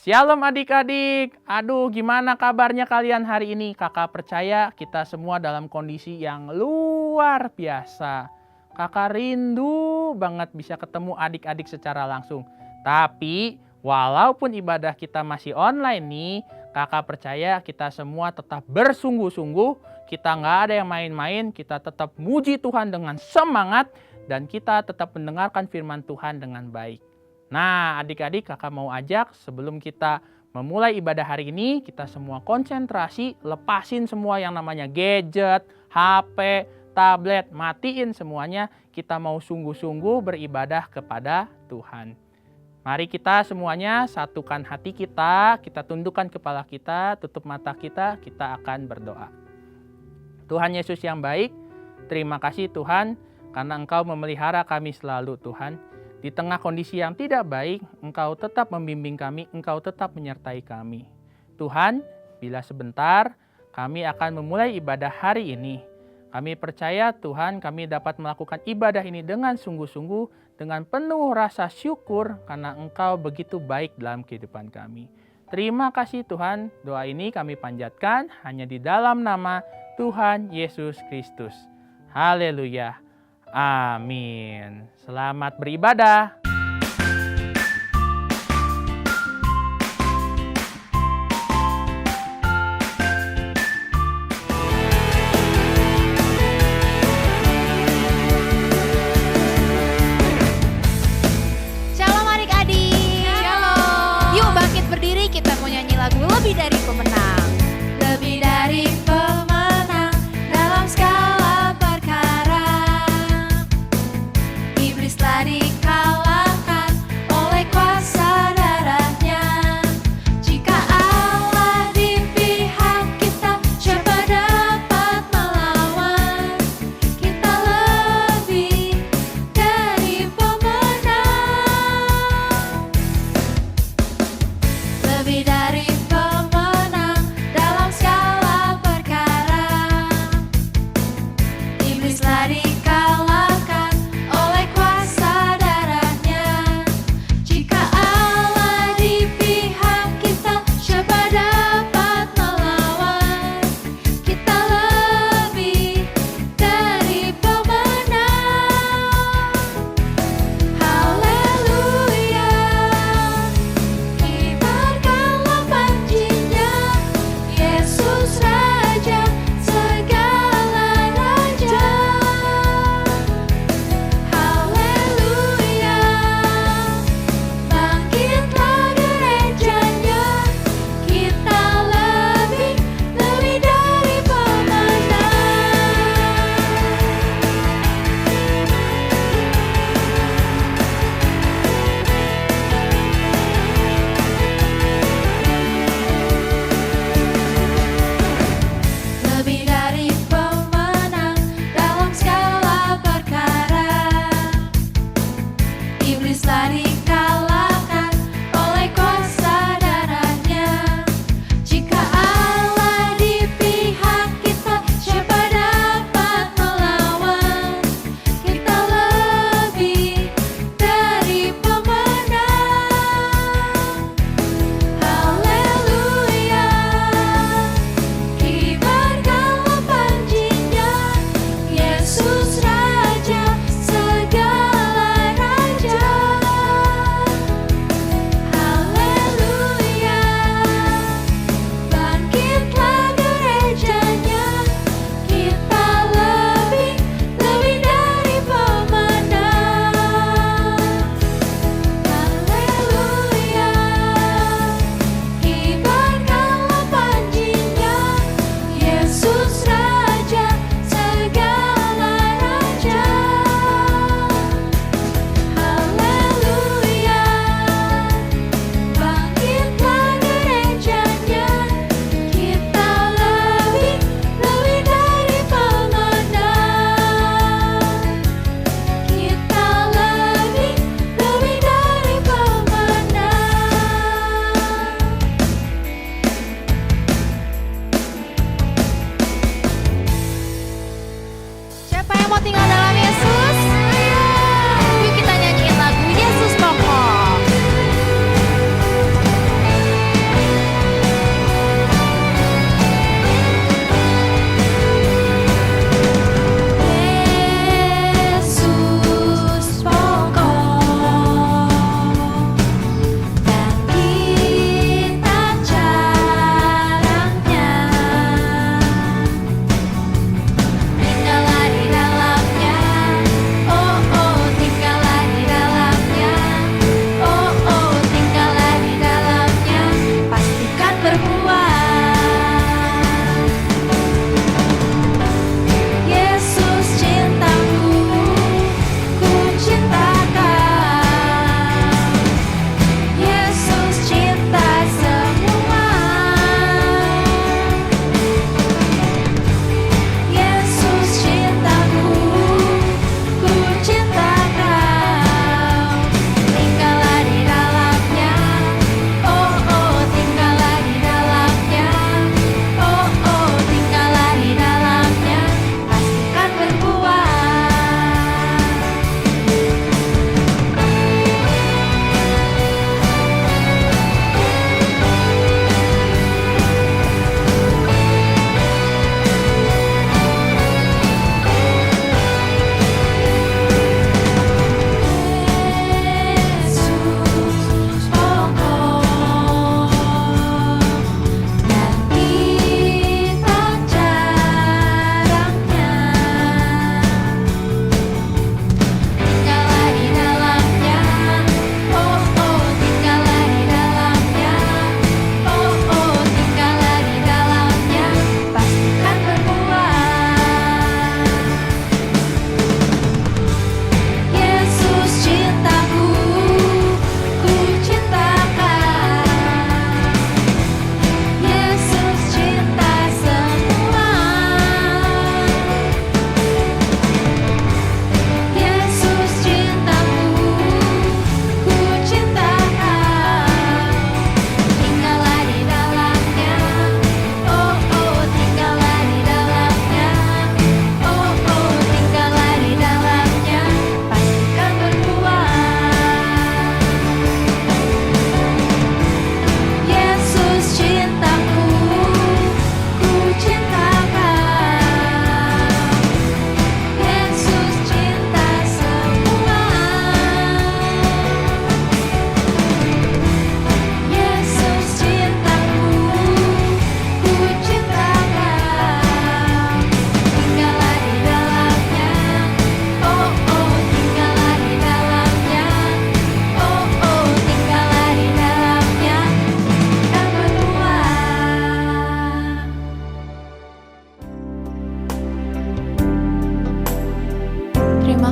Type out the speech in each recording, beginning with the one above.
Shalom adik-adik, aduh gimana kabarnya kalian hari ini? Kakak percaya kita semua dalam kondisi yang luar biasa. Kakak rindu banget bisa ketemu adik-adik secara langsung. Tapi walaupun ibadah kita masih online nih, kakak percaya kita semua tetap bersungguh-sungguh. Kita nggak ada yang main-main, kita tetap muji Tuhan dengan semangat. Dan kita tetap mendengarkan firman Tuhan dengan baik. Nah, adik-adik kakak mau ajak sebelum kita memulai ibadah hari ini, kita semua konsentrasi, lepasin semua yang namanya gadget, HP, tablet, matiin semuanya. Kita mau sungguh-sungguh beribadah kepada Tuhan. Mari kita semuanya satukan hati kita tundukkan kepala kita, tutup mata kita akan berdoa. Tuhan Yesus yang baik, terima kasih Tuhan karena Engkau memelihara kami selalu Tuhan. Di tengah kondisi yang tidak baik, Engkau tetap membimbing kami, Engkau tetap menyertai kami. Tuhan, bila sebentar kami akan memulai ibadah hari ini. Kami percaya Tuhan kami dapat melakukan ibadah ini dengan sungguh-sungguh, dengan penuh rasa syukur karena Engkau begitu baik dalam kehidupan kami. Terima kasih Tuhan, doa ini kami panjatkan hanya di dalam nama Tuhan Yesus Kristus. Haleluya. Amin. Selamat beribadah. Shalom adik-adik. Shalom. Yuk bangkit berdiri, kita mau nyanyi lagu Lebih Dari Pemenang. Lebih dari pemenang dalam segala perkara, iblis telah dikalahkan.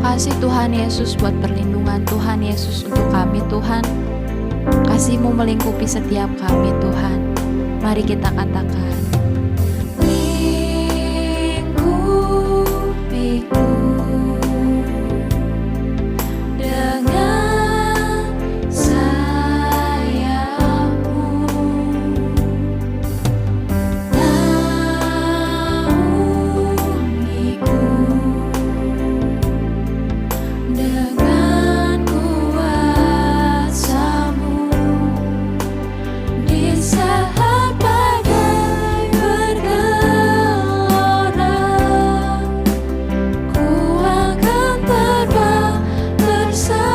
kasih Tuhan Yesus buat perlindungan Tuhan Yesus untuk kami Tuhan. Kasih-Mu melingkupi setiap kami Tuhan. Mari kita katakan, Lingkupiku dengan sayap-Mu, naungiku dengan kuasa-Mu. Di saat badai bergelora, ku akan terbang bersama-Mu.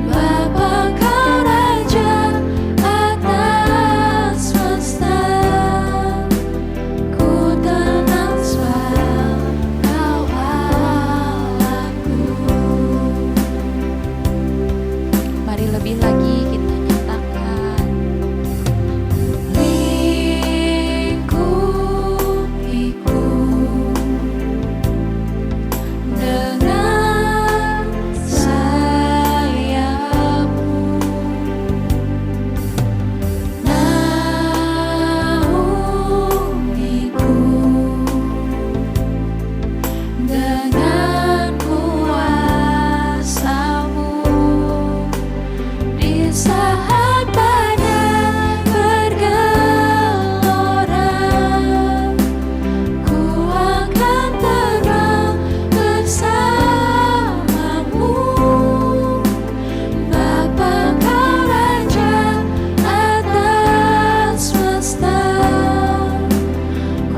Bapa, Kau Raja atas semesta, ku tenang sebab Kau Allahku. mari lebih lagi kita nyatakan, Lingkupiku dengan sayap-Mu, naungiku dengan kuasa-Mu. Di saat badai bergelora, ku akan terbang bersama-Mu. Bapa, Kau Raja atas semesta,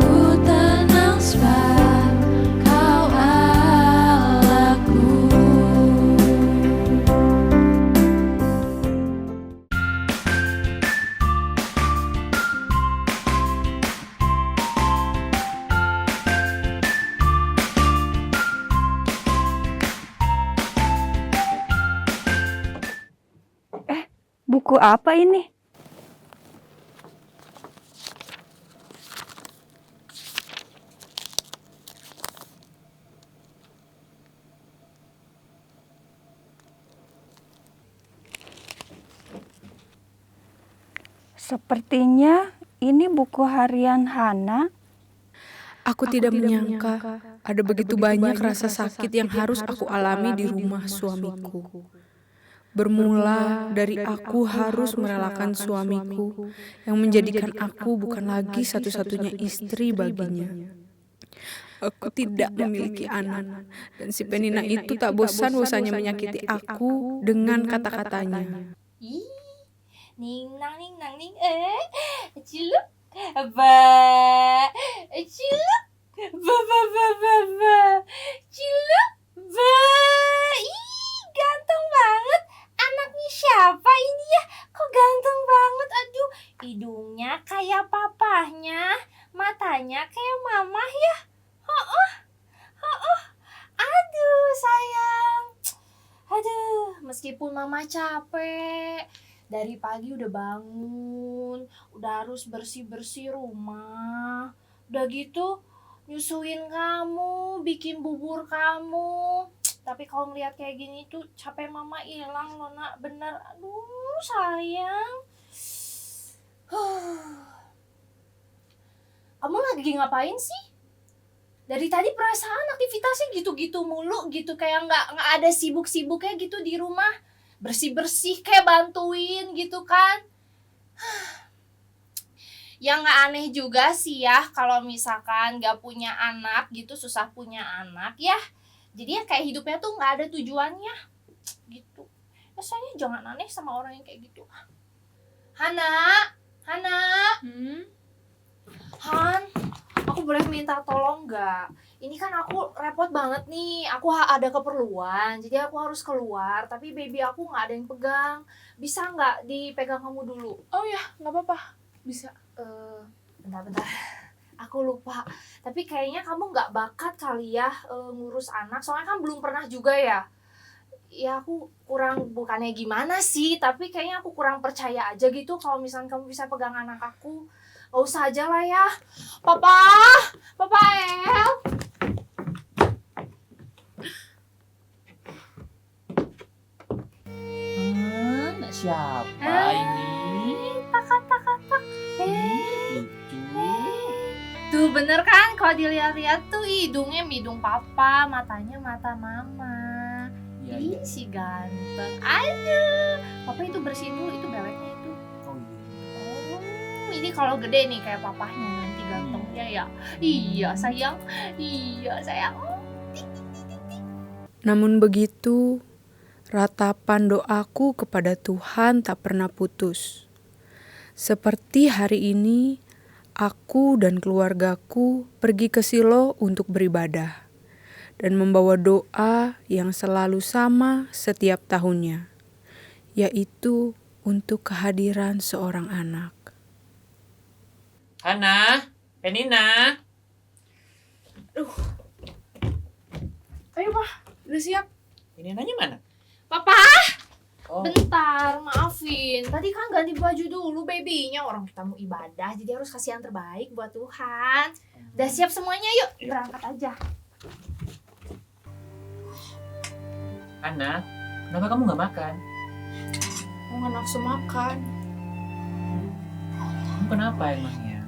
ku tenang sebab Kau Allahku. Buku apa ini? Sepertinya ini buku harian Hana. Aku tidak menyangka ada begitu banyak rasa sakit yang harus aku alami di rumah suamiku. Bermula dari aku harus merelakan suamiku yang menjadikan aku bukan lagi satu-satunya istri baginya. Aku tidak memiliki anak, dan si Penina itu tak bosan-bosannya menyakiti aku dengan kata-katanya. Ih, ning nang ning, ciluk, ba, ciluk, ba, ciluk, ba, ih, ganteng banget. Anaknya siapa ini ya? Kok ganteng banget, aduh, hidungnya kayak papahnya, matanya kayak mamah ya. Aduh, sayang. Aduh, meskipun mama capek, dari pagi udah bangun, udah harus bersih-bersih rumah. Udah gitu, nyusuin kamu, bikin bubur kamu. Tapi kalau ngeliat kayak gini tuh capek mama hilang loh nak, bener. Aduh, sayang. Kamu lagi ngapain sih? Dari tadi perasaan aktivitasnya gitu-gitu mulu gitu, kayak nggak ada sibuk-sibuknya gitu di rumah, bersih-bersih kayak bantuin gitu kan. Yang nggak aneh juga sih ya kalau misalkan nggak punya anak gitu, susah punya anak ya. Jadi ya kayak hidupnya tuh nggak ada tujuannya gitu. Rasanya jangan aneh sama orang yang kayak gitu. Hana, Han, aku boleh minta tolong nggak? Ini kan aku repot banget nih, aku ada keperluan, jadi aku harus keluar, tapi baby aku nggak ada yang pegang. Bisa nggak dipegang kamu dulu? Oh ya, nggak apa-apa, bisa. Bentar, aku lupa. Tapi kayaknya kamu nggak bakat kali ya ngurus anak, soalnya kan belum pernah juga ya. Ya aku kurang, bukannya gimana sih, tapi kayaknya aku kurang percaya aja gitu kalau misalnya kamu bisa pegang anak aku. Gak usah aja lah ya. Papa El. siapa ini? Tak. Itu. Tuh bener kan, kalau dilihat-lihat tuh hidungnya hidung papa, matanya mata mama. Iya. Ih, si ganteng. Aduh, papa itu bersihin dulu, itu beleknya itu. Oh iya. Ini kalau gede nih kayak papahnya nanti gantengnya ya. Iya sayang, iya sayang. Namun begitu, ratapan doaku kepada Tuhan tak pernah putus. Seperti hari ini, aku dan keluargaku pergi ke Shilo untuk beribadah dan membawa doa yang selalu sama setiap tahunnya, yaitu untuk kehadiran seorang anak. Hana, Penina. Ayo Pak, udah siap? Peninanya mana? Papa, Oh, bentar, maafin. Tadi kan ganti baju dulu babynya. Orang kita mau ibadah, jadi harus kasih yang terbaik buat Tuhan. Udah siap semuanya, yuk berangkat aja. Hana, kenapa kamu nggak makan? Mau nggak nafsu makan? Kamu kenapa emangnya?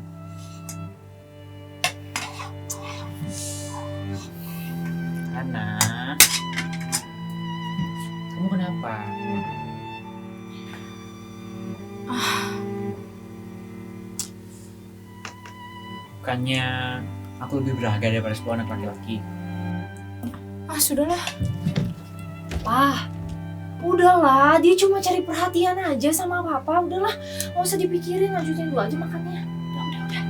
Hana, kamu kenapa? Bukannya aku lebih berharga daripada 10 anak laki-laki. Sudahlah. Udahlah, dia cuma cari perhatian aja sama papa. Udahlah, nggak usah dipikirin, lanjutin dulu aja makannya. Udah.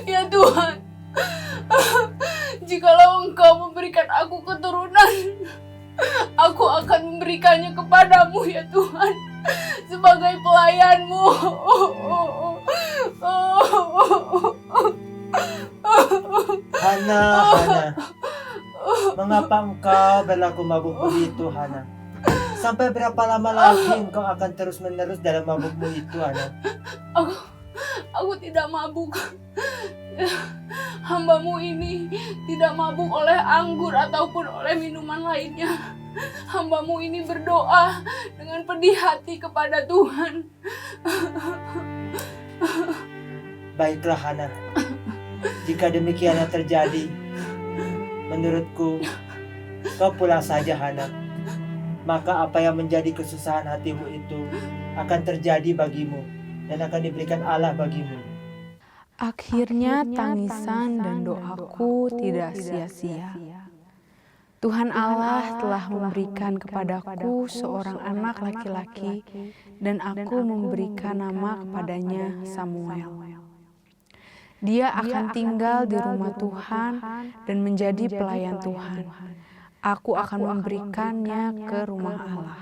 Ya Tuhan, jikalau Engkau memberikan aku keturunan, aku akan memberikannya kepadamu ya Tuhan, sebagai pelayan-Mu. Hana, mengapa engkau berlaku mabuk begitu, Hana? Sampai berapa lama lagi engkau akan terus-menerus dalam mabukmu itu, Hana? Aku tidak mabuk. Hamba-Mu ini tidak mabuk oleh anggur ataupun oleh minuman lainnya. Hamba-Mu ini berdoa dengan pedih hati kepada Tuhan. Baiklah, Hana. Jika demikian yang terjadi, menurutku, kau pulang saja, Hana. Maka apa yang menjadi kesusahan hatimu itu akan terjadi bagimu dan akan diberikan Allah bagimu. Akhirnya tangisan dan doaku tidak sia-sia. Tuhan Allah telah memberikan kepadaku seorang anak laki-laki dan aku memberikan nama kepadanya Samuel. Dia akan tinggal di rumah Tuhan dan menjadi pelayan Tuhan. Aku akan memberikannya ke rumah Allah.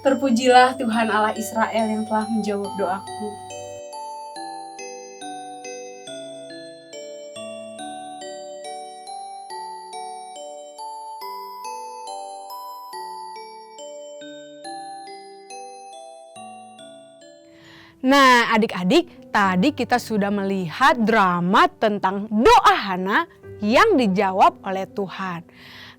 Terpujilah Tuhan Allah Israel yang telah menjawab doaku. Nah, adik-adik, tadi kita sudah melihat drama tentang doa Hana yang dijawab oleh Tuhan.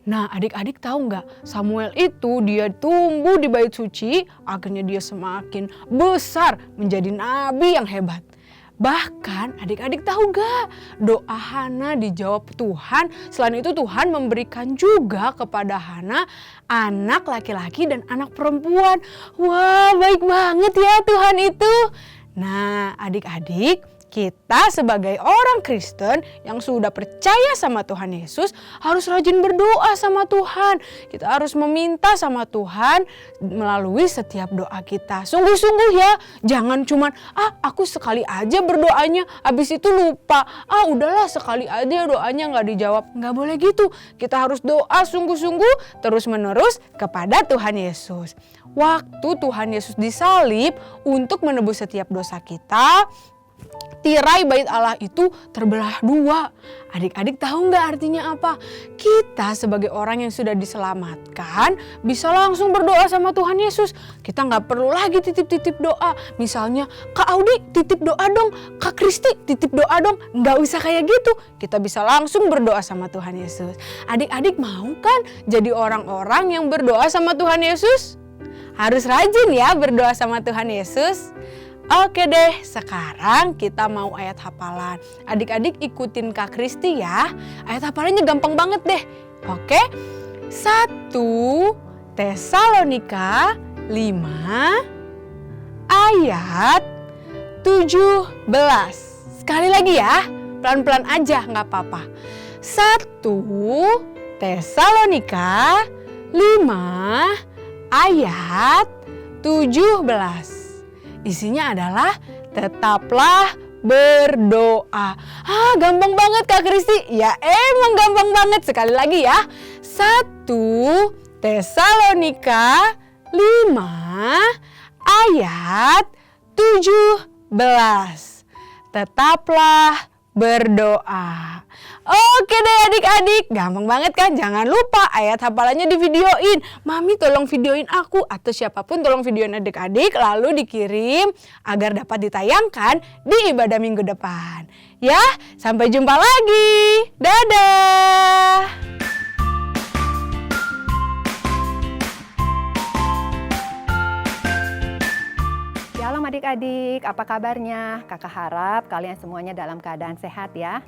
Nah, adik-adik tahu nggak? Samuel itu dia tumbuh di bait suci, akhirnya dia semakin besar menjadi nabi yang hebat. Bahkan adik-adik tahu nggak? Doa Hana dijawab Tuhan. Selain itu Tuhan memberikan juga kepada Hana anak laki-laki dan anak perempuan. Wah, baik banget ya Tuhan itu. Nah, adik-adik, kita sebagai orang Kristen yang sudah percaya sama Tuhan Yesus harus rajin berdoa sama Tuhan. Kita harus meminta sama Tuhan melalui setiap doa kita. Sungguh-sungguh ya, jangan cuman aku sekali aja berdoanya habis itu lupa. Udahlah sekali aja doanya nggak dijawab. Nggak boleh gitu. Kita harus doa sungguh-sungguh terus-menerus kepada Tuhan Yesus. Waktu Tuhan Yesus disalib untuk menebus setiap dosa kita, tirai bait Allah itu terbelah dua. Adik-adik tahu nggak artinya apa? Kita sebagai orang yang sudah diselamatkan bisa langsung berdoa sama Tuhan Yesus. Kita nggak perlu lagi titip-titip doa. Misalnya, Kak Audi titip doa dong, Kak Kristi titip doa dong. Nggak usah kayak gitu. Kita bisa langsung berdoa sama Tuhan Yesus. Adik-adik mau kan jadi orang-orang yang berdoa sama Tuhan Yesus? Harus rajin ya berdoa sama Tuhan Yesus. Oke deh, sekarang kita mau ayat hafalan. Adik-adik ikutin Kak Kristi ya. Ayat hafalannya gampang banget deh. Oke. 1 Tesalonika 5 ayat 17. Sekali lagi ya, pelan-pelan aja nggak apa-apa. 1 Tesalonika 5 ayat 17. Isinya adalah tetaplah berdoa. Gampang banget Kak Kristi. Ya emang gampang banget. Sekali lagi ya. 1 Tesalonika 5 ayat 17. Tetaplah berdoa. Oke deh adik-adik, gampang banget kan? Jangan lupa ayat hafalannya divideoin. Mami tolong videoin aku atau siapapun tolong videoin adik-adik lalu dikirim agar dapat ditayangkan di ibadah minggu depan. Ya, sampai jumpa lagi. Dadah. Shalom adik-adik, apa kabarnya? Kakak harap kalian semuanya dalam keadaan sehat ya.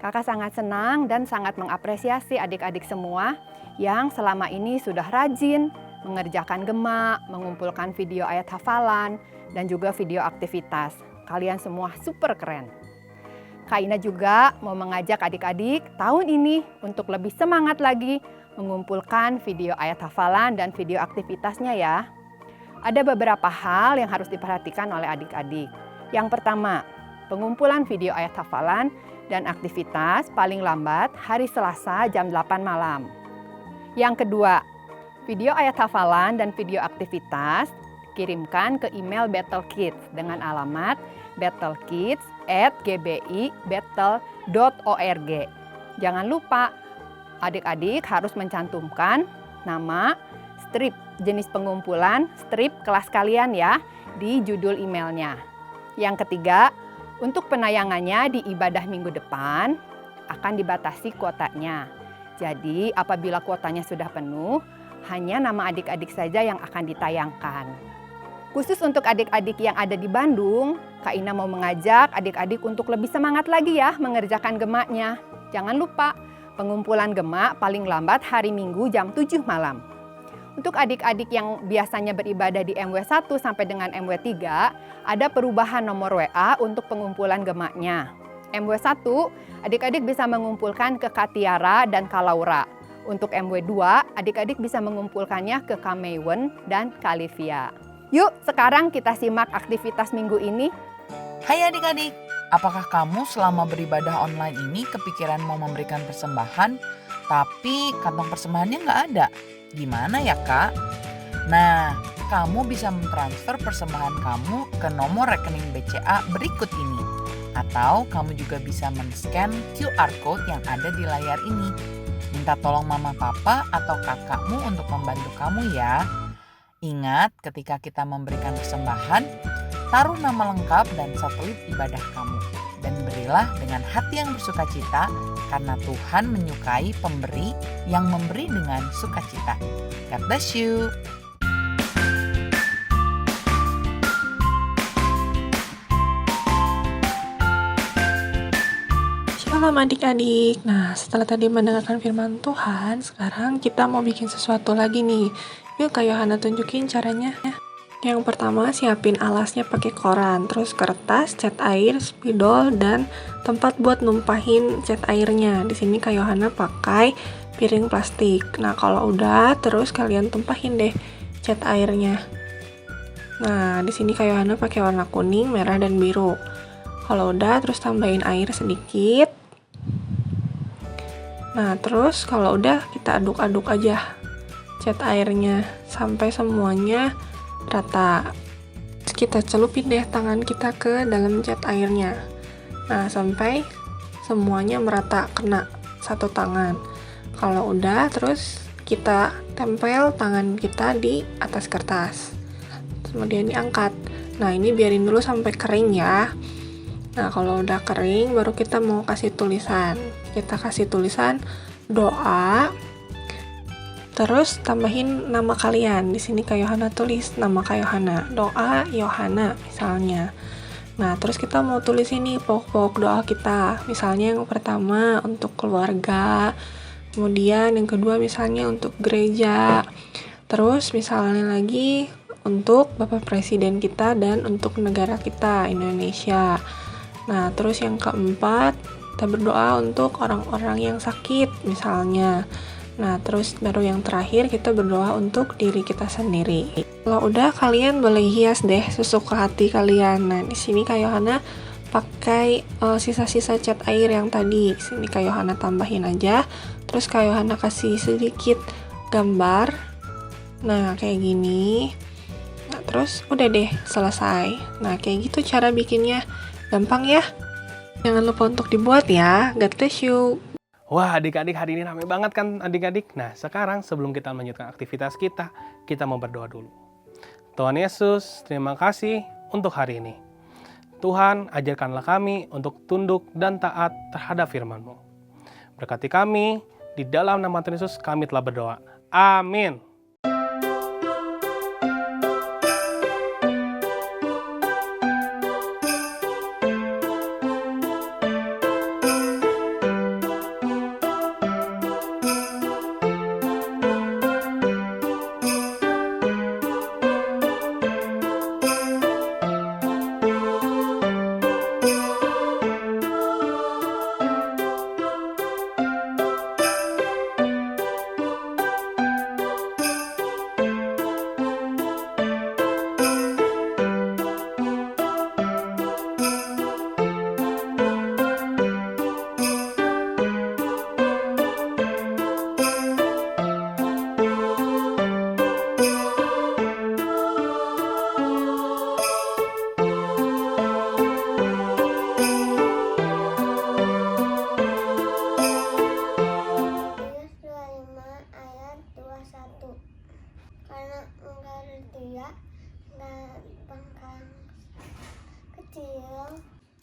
Kakak sangat senang dan sangat mengapresiasi adik-adik semua yang selama ini sudah rajin mengerjakan gema, mengumpulkan video ayat hafalan, dan juga video aktivitas. Kalian semua super keren. Kak Ina juga mau mengajak adik-adik tahun ini untuk lebih semangat lagi mengumpulkan video ayat hafalan dan video aktivitasnya ya. Ada beberapa hal yang harus diperhatikan oleh adik-adik. Yang pertama, pengumpulan video ayat hafalan dan aktivitas paling lambat hari Selasa jam 8 malam. Yang kedua, video ayat hafalan dan video aktivitas kirimkan ke email Battle Kids dengan alamat battlekids@gbi.battle.org. Jangan lupa, adik-adik harus mencantumkan nama, strip jenis pengumpulan, strip kelas kalian ya di judul emailnya. Yang ketiga, untuk penayangannya di ibadah minggu depan akan dibatasi kuotanya. Jadi apabila kuotanya sudah penuh, hanya nama adik-adik saja yang akan ditayangkan. Khusus untuk adik-adik yang ada di Bandung, Kak Ina mau mengajak adik-adik untuk lebih semangat lagi ya mengerjakan gemanya. Jangan lupa, pengumpulan gema paling lambat hari Minggu jam 7 malam. Untuk adik-adik yang biasanya beribadah di MW1 sampai dengan MW3, ada perubahan nomor WA untuk pengumpulan gemanya. MW1, adik-adik bisa mengumpulkan ke Kak Tiara dan Kak Laura. Untuk MW2, adik-adik bisa mengumpulkannya ke Kak Maywen dan Kak Livia. Yuk, sekarang kita simak aktivitas minggu ini. Hai adik-adik, apakah kamu selama beribadah online ini kepikiran mau memberikan persembahan, tapi kantong persembahannya nggak ada? Gimana ya kak? Nah, kamu bisa mentransfer persembahan kamu ke nomor rekening BCA berikut ini. Atau kamu juga bisa men-scan QR code yang ada di layar ini. Minta tolong mama papa atau kakakmu untuk membantu kamu ya. Ingat, ketika kita memberikan persembahan, taruh nama lengkap dan satelit ibadah kamu. Dan berilah dengan hati yang bersukacita, karena Tuhan menyukai pemberi yang memberi dengan sukacita. God bless you. Shalom adik-adik. Nah, setelah tadi mendengarkan firman Tuhan, sekarang kita mau bikin sesuatu lagi nih. Yuk Kak Yohana tunjukin caranya. Yang pertama, siapin alasnya pakai koran, terus kertas, cat air, spidol, dan tempat buat numpahin cat airnya. Di sini Kak Yohana pakai piring plastik. Nah, kalau udah, terus kalian tumpahin deh cat airnya. Nah, di sini Kak Yohana pakai warna kuning, merah, dan biru. Kalau udah, terus tambahin air sedikit. Nah, terus kalau udah, kita aduk-aduk aja cat airnya sampai semuanya rata. kita celupin deh tangan kita ke dalam cat airnya. Nah, sampai semuanya merata kena satu tangan. Kalau udah, terus kita tempel tangan kita di atas kertas. Kemudian diangkat. Nah, ini biarin dulu sampai kering ya. Nah, kalau udah kering, baru kita mau kasih tulisan. Kita kasih tulisan doa. Terus tambahin nama kalian. Di sini Kak Yohana tulis nama Kak Yohana. Doa Yohana misalnya. Nah, terus kita mau tulis ini pokok-pokok doa kita. Misalnya yang pertama untuk keluarga. Kemudian yang kedua misalnya untuk gereja. Terus misalnya lagi untuk Bapak Presiden kita dan untuk negara kita, Indonesia. Nah, terus yang keempat, kita berdoa untuk orang-orang yang sakit misalnya. Nah, terus baru yang terakhir kita berdoa untuk diri kita sendiri. Kalau udah, kalian boleh hias deh sesuka hati kalian. Nah, di sini Kak Yohana pakai sisa-sisa cat air yang tadi. Di sini Kak Yohana tambahin aja. Terus Kak Yohana kasih sedikit gambar. Nah, kayak gini. Nah, terus udah deh selesai. Nah, kayak gitu cara bikinnya. Gampang ya? Jangan lupa untuk dibuat ya. God bless you. Wah, adik-adik, hari ini ramai banget kan adik-adik? Nah, sekarang sebelum kita melanjutkan aktivitas kita mau berdoa dulu. Tuhan Yesus, terima kasih untuk hari ini. Tuhan, ajarkanlah kami untuk tunduk dan taat terhadap firman-Mu. Berkati kami, di dalam nama Tuhan Yesus kami telah berdoa. Amin.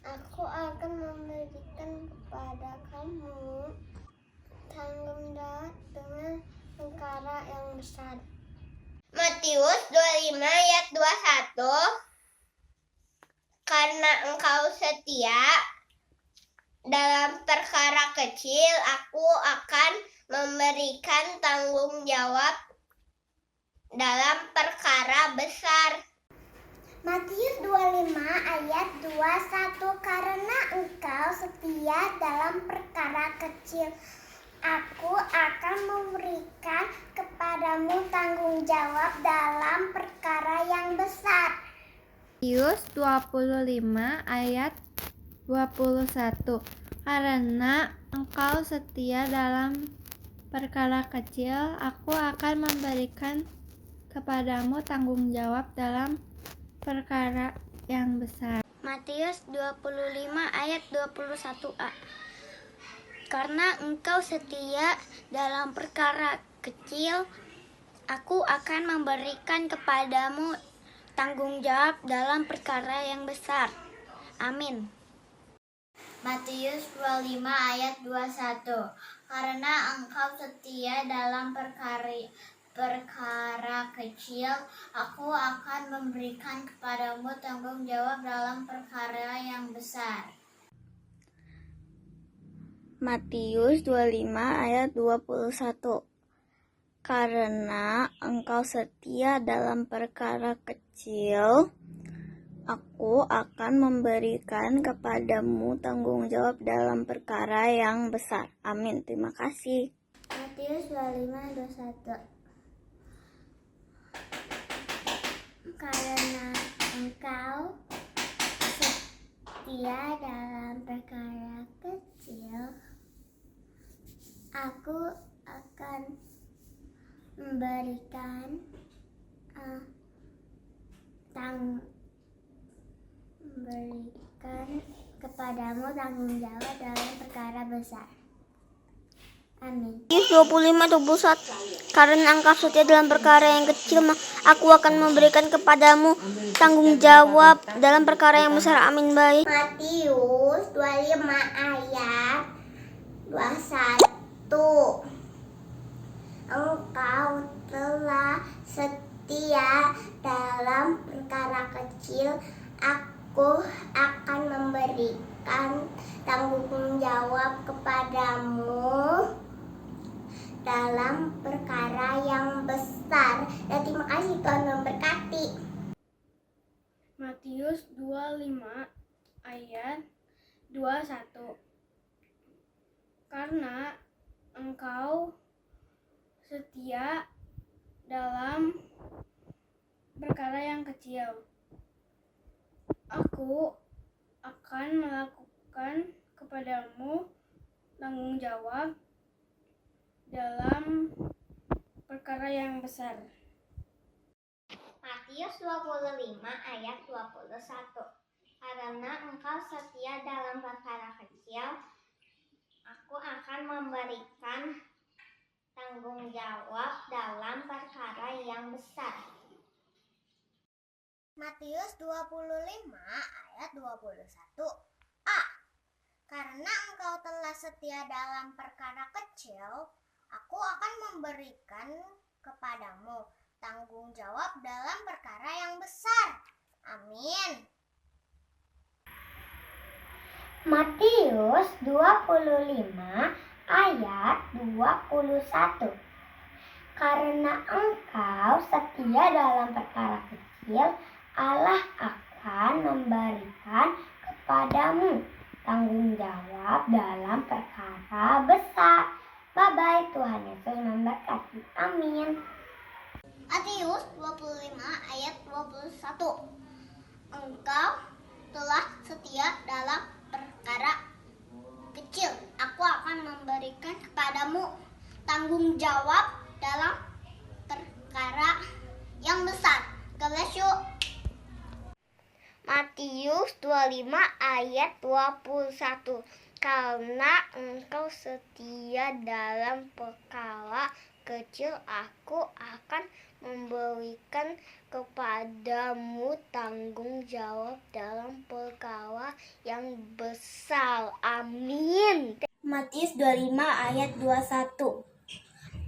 Aku akan memberikan kepada kamu tanggung jawab dengan perkara yang besar. Matius 25 ayat 21. Karena engkau setia dalam perkara kecil, aku akan memberikan tanggung jawab dalam perkara besar. Matius 25 ayat 21. Karena engkau setia dalam perkara kecil, aku akan memberikan kepadamu tanggung jawab dalam perkara yang besar. Matius 25 ayat 21. Karena engkau setia dalam perkara kecil, aku akan memberikan kepadamu tanggung jawab dalam perkara yang besar. Matius 25 ayat 21a. Karena engkau setia dalam perkara kecil, aku akan memberikan kepadamu tanggung jawab dalam perkara yang besar. Amin. Matius 25 ayat 21. Karena engkau setia dalam perkara kecil, aku akan memberikan kepadamu tanggung jawab dalam perkara yang besar. Matius 25 ayat 21. Karena engkau setia dalam perkara kecil, aku akan memberikan kepadamu tanggung jawab dalam perkara yang besar. Amin. Terima kasih. Matius 25 ayat 21. Karena engkau setia dalam perkara kecil, aku akan memberikan memberikan kepadamu tanggung jawab dalam perkara besar. Amin. 25:21 Karena engkau setia dalam perkara yang kecil, aku akan memberikan kepadamu tanggung jawab dalam perkara yang besar. Amin. Baik. Matius 25 ayat 21. Engkau telah setia dalam perkara kecil, aku akan memberikan tanggung jawab kepadamu dalam perkara yang besar. Dan terima kasih, Tuhan memberkati. Matius 25 ayat 21. Karena engkau setia dalam perkara yang kecil, aku akan melakukan kepadamu tanggung jawab dalam perkara yang besar. Matius 25 ayat 21. Karena engkau setia dalam perkara kecil, aku akan memberikan tanggung jawab dalam perkara yang besar. Matius 25 ayat 21a. Karena engkau telah setia dalam perkara kecil, aku akan memberikan kepadamu tanggung jawab dalam perkara yang besar. Amin. Matius 25 ayat 21. Karena engkau setia dalam perkara kecil, Allah akan memberikan kepadamu tanggung jawab dalam perkara besar. Bye-bye, Tuhan Yesus memberkati. Amin. Matius 25 ayat 21. Engkau telah setia dalam perkara kecil, aku akan memberikan kepadamu tanggung jawab dalam perkara yang besar. God bless you. Matius 25 ayat 21. Karena engkau setia dalam perkara kecil, aku akan memberikan kepadamu tanggung jawab dalam perkara yang besar. Amin. Matius 25 ayat 21.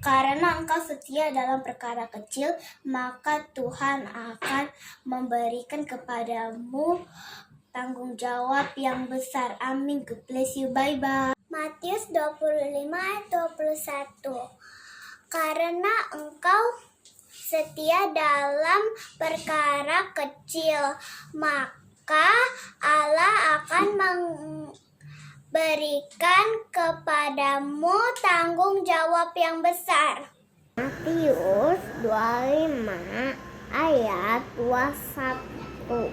Karena engkau setia dalam perkara kecil, maka Tuhan akan memberikan kepadamu tanggung jawab yang besar. Amin. God bless you. Bye-bye. Matius 25 ayat 21. Karena engkau setia dalam perkara kecil, maka Allah akan memberikan kepadamu tanggung jawab yang besar. Matius 25 ayat 21.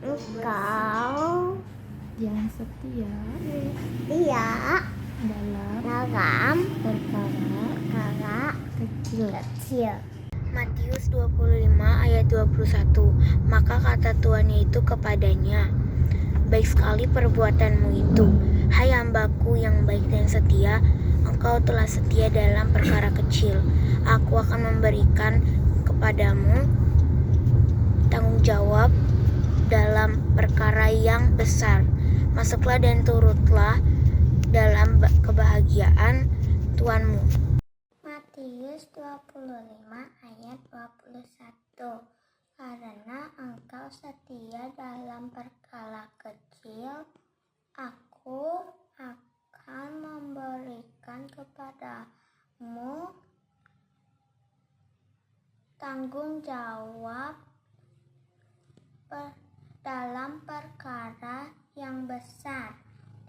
Engkau yang setia dalam perkara kecil. Matius 25 ayat 21. Maka kata Tuhan itu kepadanya, baik sekali perbuatanmu itu, hai hambaku yang baik dan setia. Engkau telah setia dalam perkara kecil, aku akan memberikan kepadamu tanggung jawab dalam perkara yang besar. Masuklah dan turutlah dalam kebahagiaan Tuhanmu. Matius 25 ayat 21. Karena engkau setia dalam perkara kecil, aku akan memberikan kepadamu tanggung jawab dalam perkara yang besar.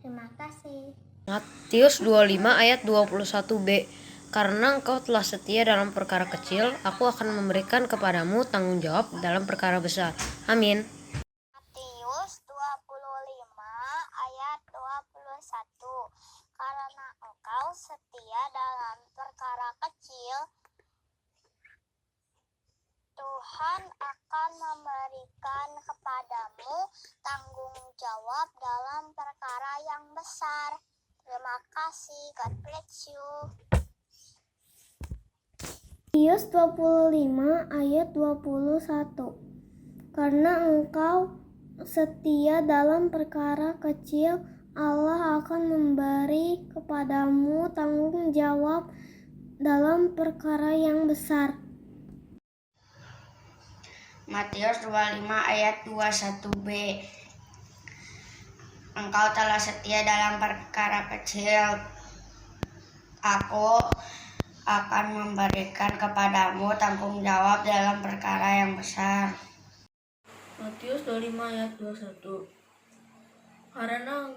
Terima kasih. Matius 25 ayat 21b. Karena engkau telah setia dalam perkara kecil, aku akan memberikan kepadamu tanggung jawab dalam perkara besar. Amin. Matius 25 ayat 21. Karena engkau setia dalam perkara kecil, Tuhan akan memberikan kepadamu Terima kasih. God bless you. Matius 25 ayat 21. Karena engkau setia dalam perkara kecil, Allah akan memberi kepadamu tanggung jawab dalam perkara yang besar. Matius 25 ayat 21b. Engkau telah setia dalam perkara kecil, Aku akan memberikan kepadamu tanggung jawab dalam perkara yang besar. Matius 25 ayat 21. Karena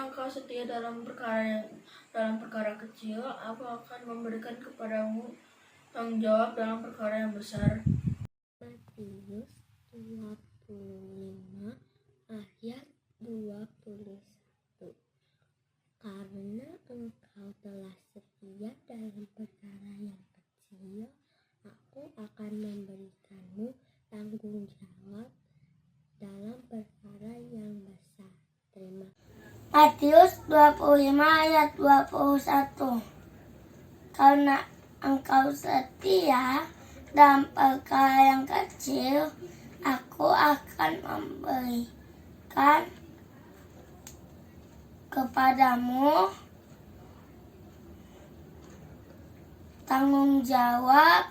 engkau setia dalam perkara kecil, aku akan memberikan kepadamu tanggung jawab dalam perkara yang besar. Matius 25 ayat 21. Karena engkau telah setia dalam perkara yang kecil, aku akan memberikanmu tanggung jawab dalam perkara yang besar. Terima kasih. Matius 25 ayat 21. Karena engkau setia dalam perkara yang kecil, aku akan memberikan kepadamu tanggung jawab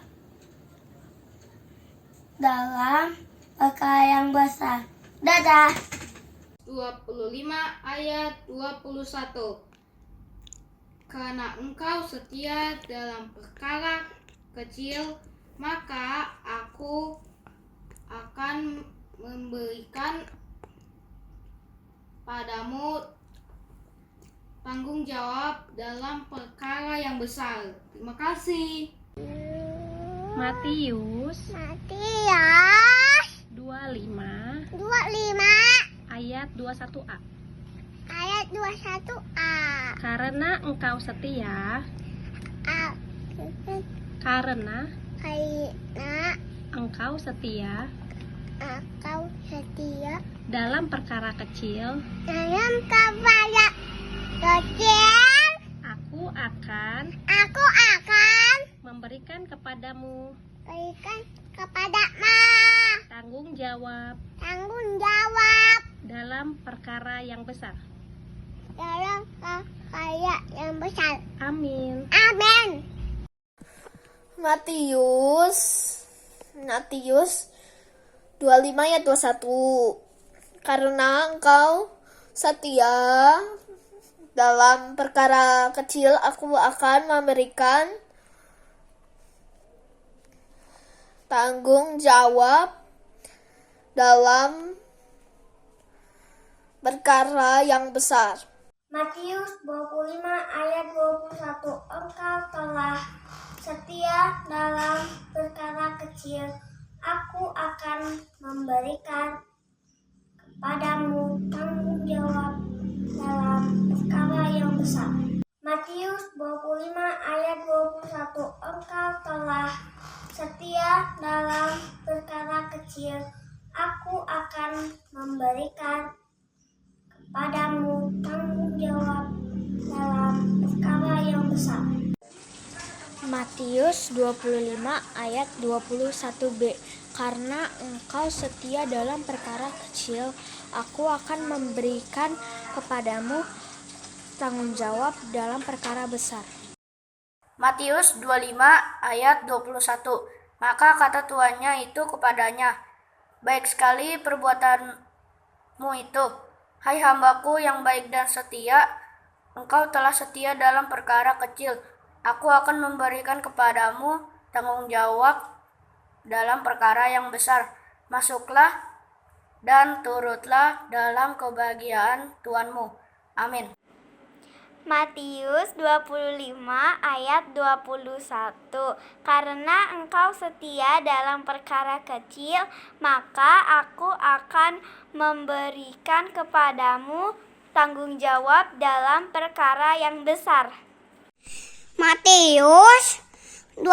dalam perkara yang besar. Dadah. 25 ayat 21. Karena engkau setia dalam perkara kecil, maka aku akan memberikan padamu tanggung jawab dalam perkara yang besar. Terima kasih. Matius 25 ayat 21a. Ayat 21a. Karena engkau setia dalam perkara kecil, aku akan memberikan kepadamu tanggung jawab dalam perkara yang besar. Amin. Matius 25 ayat 21. Karena engkau setia dalam perkara kecil, aku akan memberikan tanggung jawab dalam perkara yang besar. Matius 25 ayat 21. Engkau telah setia dalam perkara kecil, aku akan memberikan kepadamu tanggung jawab dalam perkara yang besar. Matius 25 ayat 21. Engkau telah setia dalam perkara kecil, aku akan memberikan kepadamu tanggung jawab dalam perkara yang besar. Matius 25 ayat 21b. Karena engkau setia dalam perkara kecil, aku akan memberikan kepadamu tanggung jawab dalam perkara besar. Matius 25 ayat 21. Maka kata tuannya itu kepadanya, baik sekali perbuatanmu itu, hai hambaku yang baik dan setia, engkau telah setia dalam perkara kecil, aku akan memberikan kepadamu tanggung jawab dalam perkara yang besar. Masuklah dan turutlah dalam kebahagiaan Tuhanmu. Amin. Matius 25 ayat 21. Karena engkau setia dalam perkara kecil, maka aku akan memberikan kepadamu tanggung jawab dalam perkara yang besar. Matius 25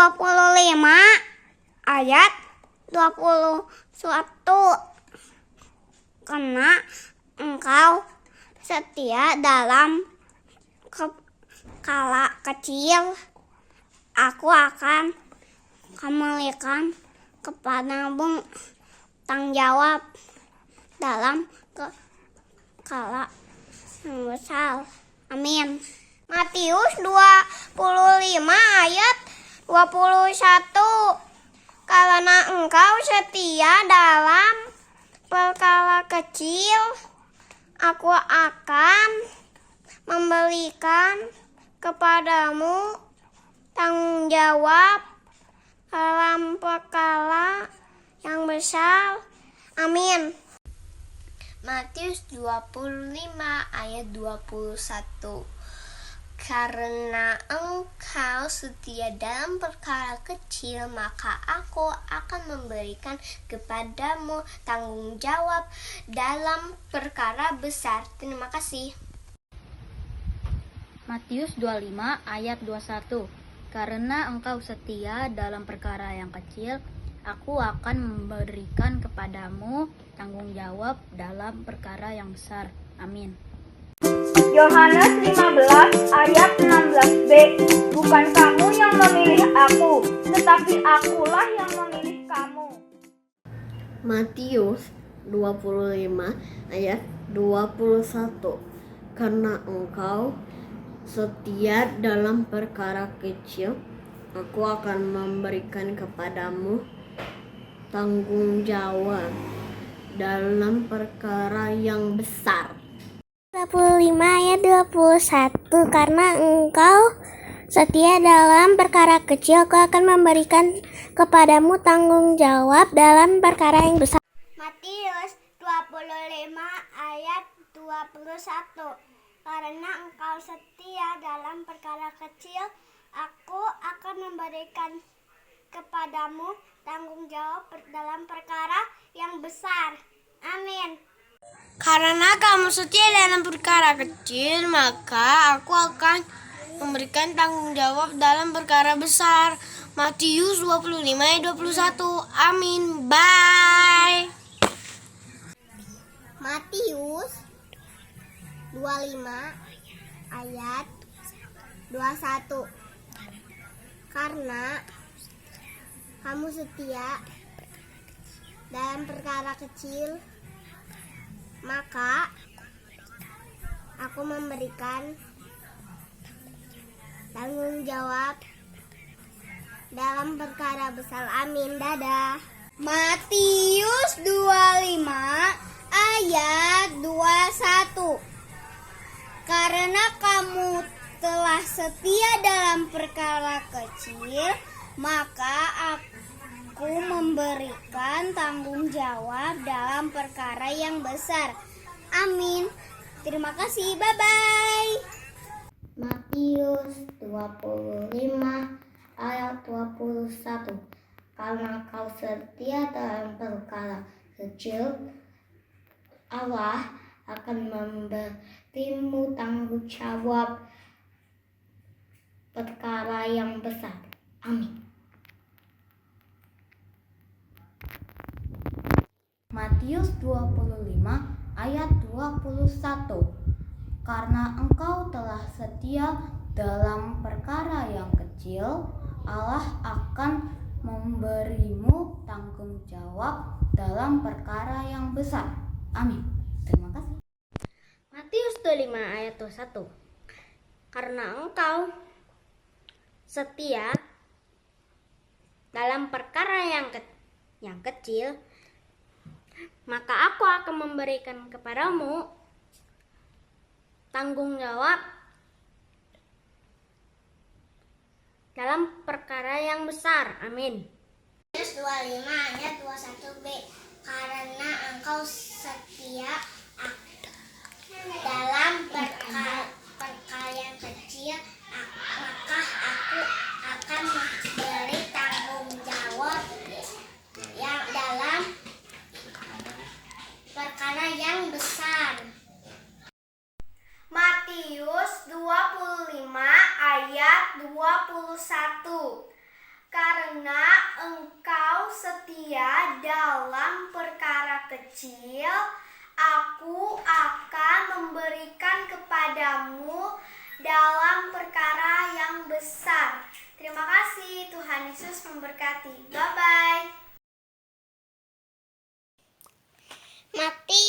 ayat 21. Karena engkau setia dalam perkara kecil, aku akan kembalikan kepadamu tanggung jawab dalam perkara yang besar. Amin. Matius 25 ayat 21. Karena engkau setia dalam perkara kecil, aku akan memberikan kepadamu tanggung jawab dalam perkara yang besar. Amin. Matius 25 ayat 21. Karena engkau setia dalam perkara kecil, maka aku akan memberikan kepadamu tanggung jawab dalam perkara besar. Terima kasih. Matius 25 ayat 21. Karena engkau setia dalam perkara yang kecil, aku akan memberikan kepadamu tanggung jawab dalam perkara yang besar. Amin. Yohanes 15 ayat 16b. Bukan kamu yang memilih aku, tetapi akulah yang memilih kamu. Matius 25 ayat 21. Karena engkau setia dalam perkara kecil, aku akan memberikan kepadamu tanggung jawab dalam perkara yang besar. 25 ayat 21. Karena engkau setia dalam perkara kecil, aku akan memberikan kepadamu tanggung jawab dalam perkara yang besar. Matius 25 ayat 21. Karena engkau setia dalam perkara kecil, aku akan memberikan kepadamu tanggung jawab dalam perkara yang besar. Amin. Karena kamu setia dalam perkara kecil, maka aku akan memberikan tanggung jawab dalam perkara besar. Matius 25 ayat 21. Amin. Bye. Matius 25 ayat 21. Karena kamu setia dalam perkara kecil, maka aku memberikan tanggung jawab dalam perkara besar. Amin. Dadah. Matius 25 ayat 21. Karena kamu telah setia dalam perkara kecil, maka aku memberikan tanggung jawab dalam perkara yang besar. Amin. Terima kasih. Bye-bye. Matius 25 ayat 21. Karena kau setia dalam perkara kecil, Allah akan memberimu tanggung jawab perkara yang besar. Amin. Matius 25 ayat 21. Karena engkau telah setia dalam perkara yang kecil, Allah akan memberimu tanggung jawab dalam perkara yang besar. Amin. Terima kasih. Matius 25 ayat 21. Karena engkau setia dalam perkara yang kecil, maka aku akan memberikan kepadamu tanggung jawab dalam perkara yang besar. Amin. Matius 25 ayat 21b. Karena engkau setia dalam perkara yang kecil, maka aku akan memberi tanggung jawab yang dalam perkara yang besar. Matius 25 ayat 21. Karena engkau setia dalam perkara kecil, aku akan memberikan kepadamu dalam perkara yang besar. Terima kasih, Tuhan Yesus memberkati. Bye-bye. Matius